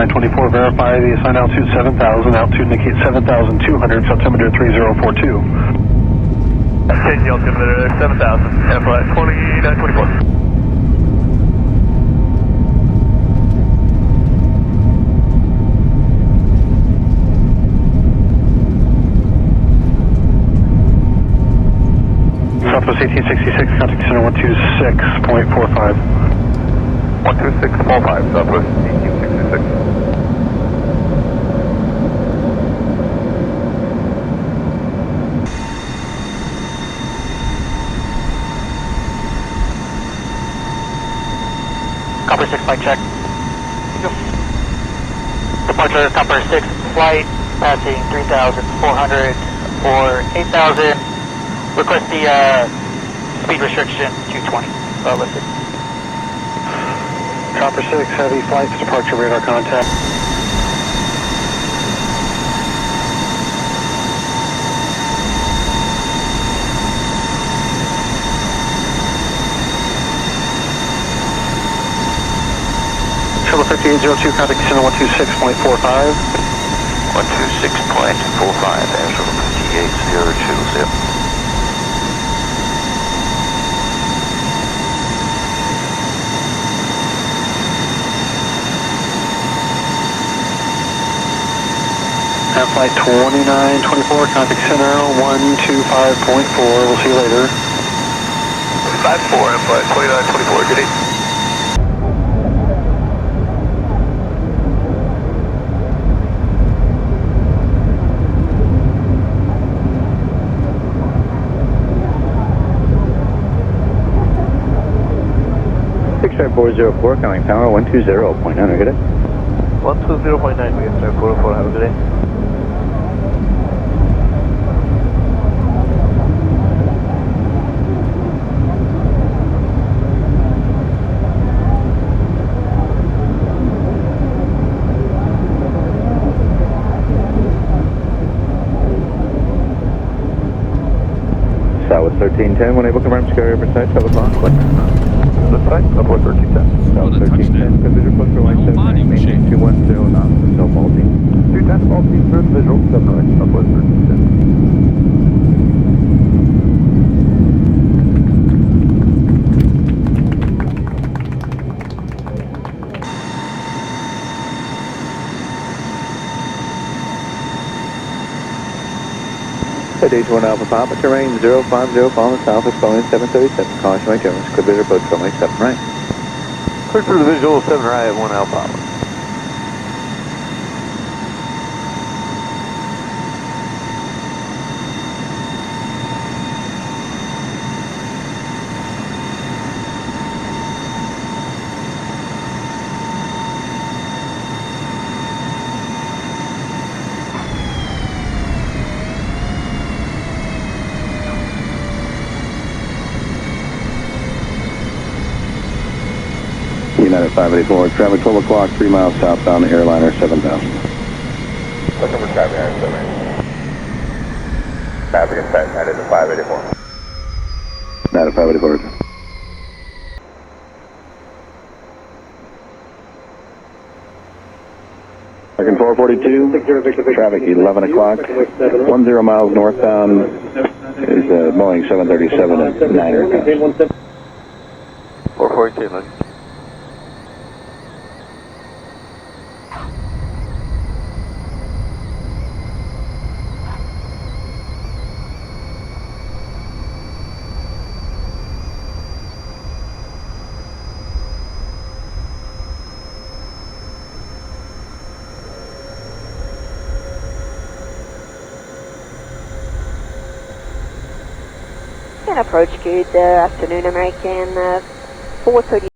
2924, verify the assigned altitude 7,000, altitude indicate 7,200, altimeter 3042. 10 altimeter 7,000, and flight 2924. Southwest 1866, contact center 126.45. 126.45, Southwest 1866. Copper 6 flight check. Departure Copper 6 flight, passing 3,400 or 8,000. Request the speed restriction 220 lifted. Copper 6, heavy flights, departure radar contact. Triple 5802, contact center 126.45. 126.45, Angel 5802. Flight 2924, contact center 125.4. We'll see you later. 54 and flight 2924, good day. Six 404, coming power 120.9, good day. 120.9, we get 404, have a good day. Southwest 1310, when able to confirm carrier precise, Southwest launch, what? Left side, Southwest 1310. Southwest 1310, good visual close for line 7, maintain 210 knots until Baltic. 210 Baltic, first visual, 7 right, Southwest 1310. H1 Alpha Papa, terrain 050, following southwest Boeing 737, caution right Jones, clear visual approach runway 7 right. Clear through the visual, 7 right, 1 Alpha. United 584, traffic 12 o'clock, 3 miles southbound, airliner 7000. Looking for traffic on 7. Traffic inside United 584. United 584. Second 442, traffic 11 o'clock, 10 miles northbound is Boeing 737 at 9 aircraft. 442, look. Approach, good afternoon, American 430.